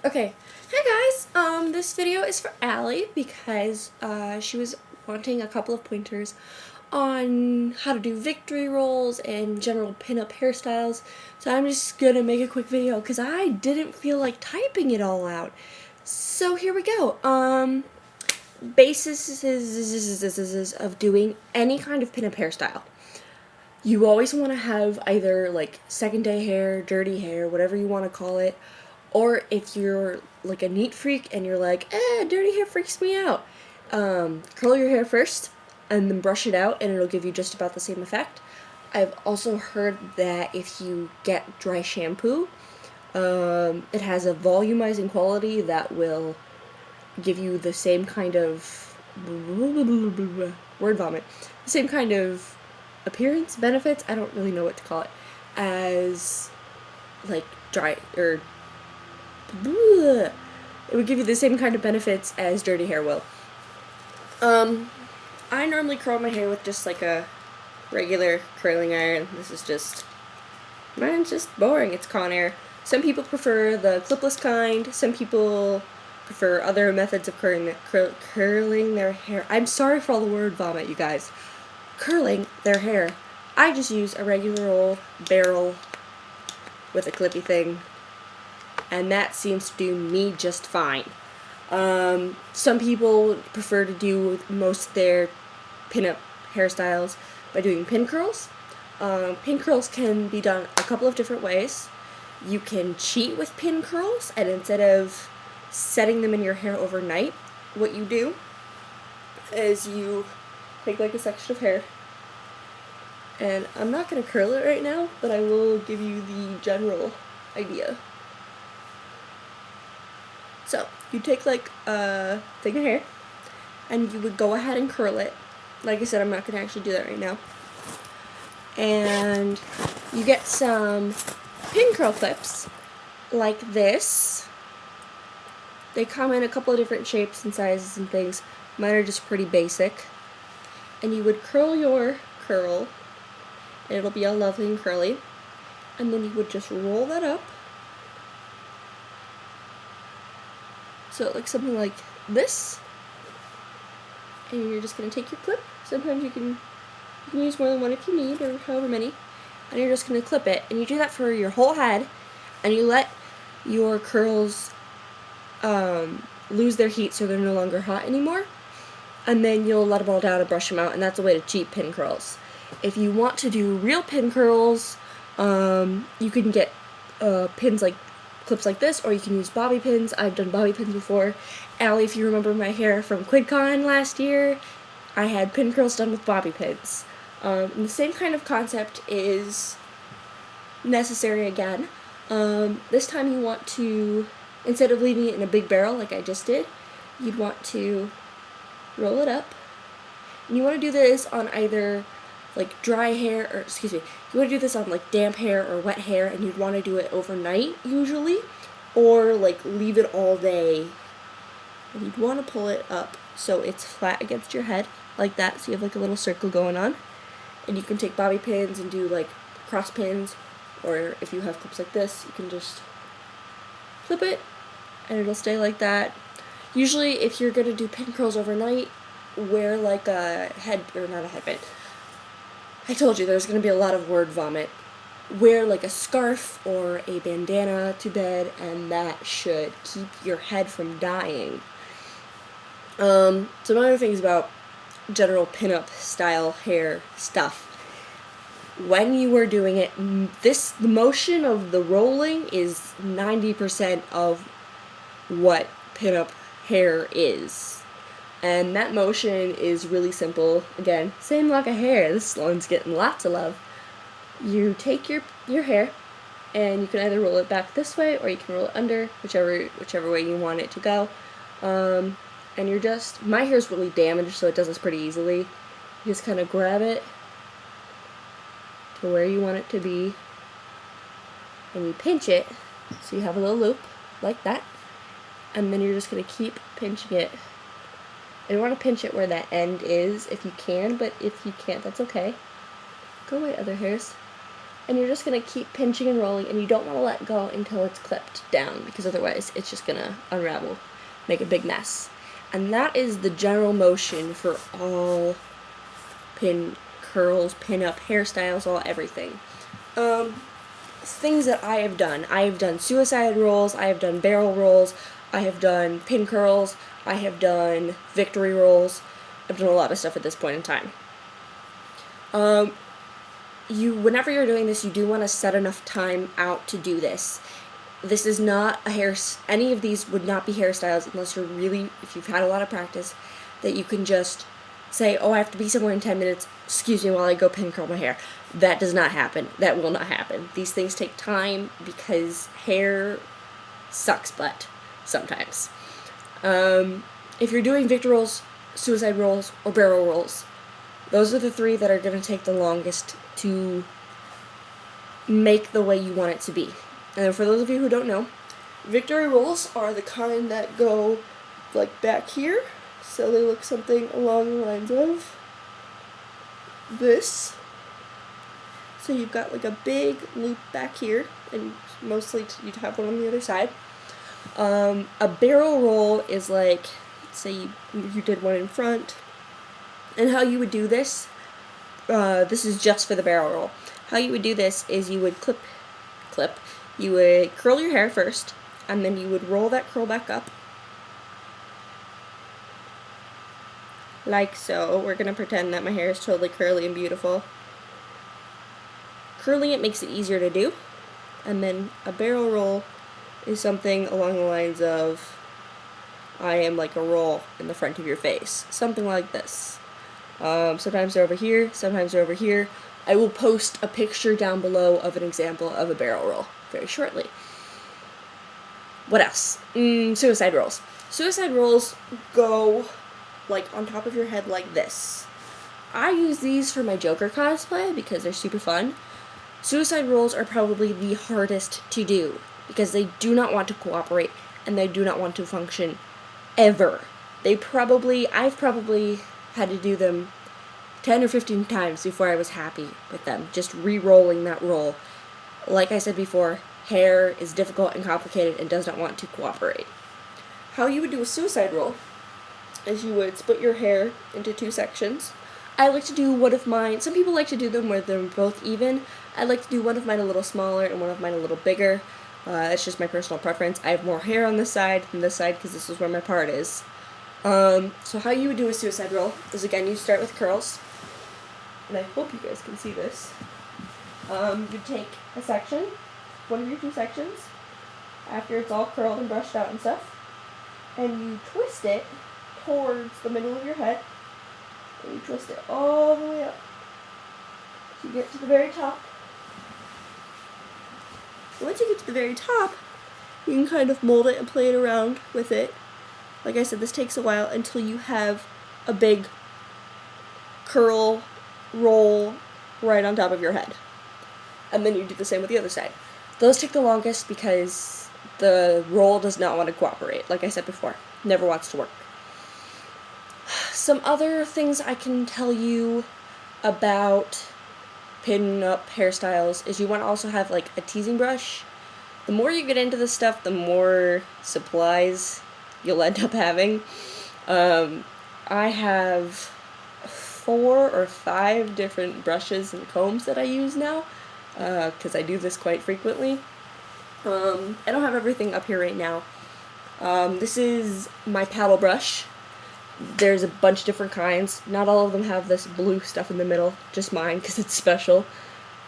Okay, hi guys. This video is for Allie because she was wanting a couple of pointers on how to do victory rolls and general pinup hairstyles. So I'm just gonna make a quick video because I didn't feel like typing it all out. So here we go. Basis is of doing any kind of pinup hairstyle. You always want to have either like second day hair, dirty hair, whatever you want to call it, or if you're like a neat freak and you're like, dirty hair freaks me out, curl your hair first and then brush it out and it'll give you just about the same effect. I've also heard that if you get dry shampoo, it has a volumizing quality that will give you the same kind of word vomit, the same kind of appearance, benefits, I don't really know what to call it, as like dry or it would give you the same kind of benefits as dirty hair will. I normally curl my hair with just like a regular curling iron. Mine's just boring. It's Conair. Some people prefer the clipless kind. Some people prefer other methods of curling their hair. I'm sorry for all the word vomit, you guys. Curling their hair. I just use a regular old barrel with a clippy thing, and that seems to do me just fine. Some people prefer to do most of their pinup hairstyles by doing pin curls. Pin curls can be done a couple of different ways. You can cheat with pin curls, and instead of setting them in your hair overnight, what you do is you take like a section of hair, and I'm not going to curl it right now, but I will give you the general idea. So, you take like a thing of hair, and you would go ahead and curl it. Like I said, I'm not going to actually do that right now. And you get some pin curl clips, like this. They come in a couple of different shapes and sizes and things. Mine are just pretty basic. And you would curl your curl, and it'll be all lovely and curly. And then you would just roll that up. So it looks something like this. And you're just going to take your clip. Sometimes you can use more than one if you need, or however many. And you're just going to clip it. And you do that for your whole head. And you let your curls lose their heat so they're no longer hot anymore. And then you'll let them all down and brush them out. And that's a way to cheat pin curls. If you want to do real pin curls, you can get pins like clips like this, or you can use bobby pins. I've done bobby pins before. Allie, if you remember my hair from QuidCon last year, I had pin curls done with bobby pins. And the same kind of concept is necessary again. This time you want to, instead of leaving it in a big barrel like I just did, you'd want to roll it up. And you want to do this on either like dry hair, or you want to do this on like damp hair or wet hair, and you'd want to do it overnight usually, or like leave it all day. And you'd want to pull it up so it's flat against your head like that, so you have like a little circle going on. And you can take bobby pins and do like cross pins, or if you have clips like this, you can just flip it and it'll stay like that. Usually if you're going to do pin curls overnight, wear like a not a headband. I told you there's going to be a lot of word vomit. Wear like a scarf or a bandana to bed, and that should keep your head from dying. Some other things about general pinup style hair stuff. When you are doing it, the motion of the rolling is 90% of what pinup hair is. And that motion is really simple. Again, same lock of hair. This one's getting lots of love. You take your hair, and you can either roll it back this way, or you can roll it under, whichever way you want it to go. And you're just, my hair's really damaged, so it does this pretty easily. You just kind of grab it to where you want it to be, and you pinch it, so you have a little loop, like that. And then you're just going to keep pinching it. And you want to pinch it where that end is if you can, but if you can't, that's okay. Go away, other hairs. and you're just going to keep pinching and rolling, and you don't want to let go until it's clipped down, because otherwise it's just going to unravel, make a big mess. And that is the general motion for all pin curls, pin up hairstyles, all everything. Things that I have done suicide rolls, I have done barrel rolls, I have done pin curls, I have done victory rolls. I've done a lot of stuff at this point in time. Whenever you're doing this, you do want to set enough time out to do this. This is not any of these would not be hairstyles unless if you've had a lot of practice, that you can just say, oh, I have to be somewhere in 10 minutes, excuse me while I go pin curl my hair. That does not happen. That will not happen. These things take time because hair sucks butt sometimes. If you're doing victory rolls, suicide rolls, or barrel rolls, those are the three that are going to take the longest to make the way you want it to be. And for those of you who don't know, victory rolls are the kind that go like back here, so they look something along the lines of this. So you've got like a big loop back here, and mostly you'd have one on the other side. A barrel roll is like, say you did one in front, and how you would do this, this is just for the barrel roll. How you would do this is you would you would curl your hair first, and then you would roll that curl back up, like so. We're going to pretend that my hair is totally curly and beautiful. Curling it makes it easier to do, and then a barrel roll is something along the lines of, I am like a roll in the front of your face. Something like this. Sometimes they're over here, sometimes they're over here. I will post a picture down below of an example of a barrel roll very shortly. What else? Suicide rolls. Suicide rolls go like on top of your head like this. I use these for my Joker cosplay because they're super fun. Suicide rolls are probably the hardest to do because they do not want to cooperate and they do not want to function ever. I've probably had to do them 10 or 15 times before I was happy with them, just re-rolling that roll. Like I said before, hair is difficult and complicated and does not want to cooperate. How you would do a suicide roll is you would split your hair into two sections. I like to do one of mine, some people like to do them where they're both even. I like to do one of mine a little smaller and one of mine a little bigger. It's just my personal preference. I have more hair on this side than this side because this is where my part is. So how you would do a suicide roll is, again, you start with curls. And I hope you guys can see this. You take a section, one of your two sections, after it's all curled and brushed out and stuff, and you twist it towards the middle of your head, and you twist it all the way up. So you get to the very top. Once you get to the very top, you can kind of mold it and play it around with it. Like I said, this takes a while until you have a big curl roll right on top of your head. And then you do the same with the other side. Those take the longest because the roll does not want to cooperate. Like I said before, never wants to work. Some other things I can tell you about pin up hairstyles is you want to also have like a teasing brush. The more you get into this stuff, the more supplies you'll end up having. I have 4 or 5 different brushes and combs that I use now because I do this quite frequently. I don't have everything up here right now. This is my paddle brush. There's a bunch of different kinds. Not all of them have this blue stuff in the middle, just mine because it's special.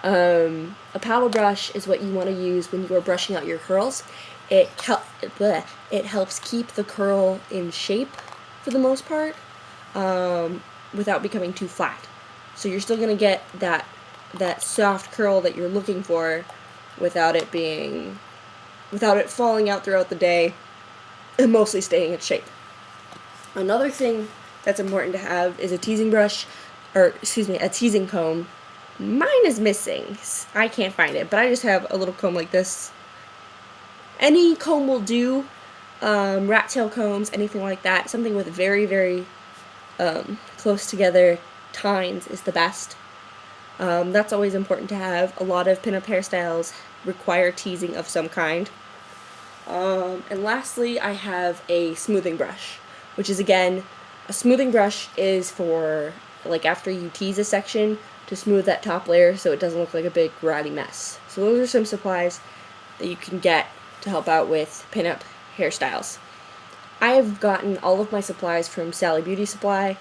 A paddle brush is what you want to use when you are brushing out your curls. It helps keep the curl in shape for the most part without becoming too flat. So you're still going to get that soft curl that you're looking for without it falling out throughout the day and mostly staying in shape. Another thing that's important to have is a teasing brush, a teasing comb. Mine is missing. I can't find it, but I just have a little comb like this. Any comb will do, rat tail combs, anything like that. Something with very, very close together tines is the best. That's always important to have. A lot of pinup hairstyles require teasing of some kind. And lastly, I have a smoothing brush, which is, again, a smoothing brush is for, like, after you tease a section, to smooth that top layer so it doesn't look like a big ratty mess. So those are some supplies that you can get to help out with pinup hairstyles. I have gotten all of my supplies from Sally Beauty Supply.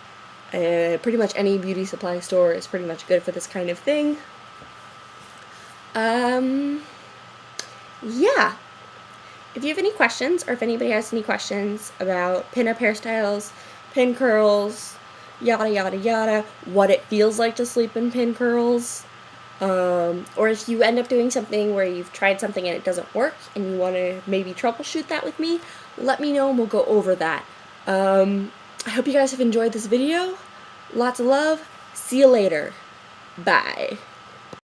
Pretty much any beauty supply store is pretty much good for this kind of thing. Yeah. If you have any questions, or if anybody has any questions about pinup hairstyles, pin curls, yada yada yada, what it feels like to sleep in pin curls, or if you end up doing something where you've tried something and it doesn't work and you want to maybe troubleshoot that with me, let me know and we'll go over that. I hope you guys have enjoyed this video. Lots of love. See you later. Bye.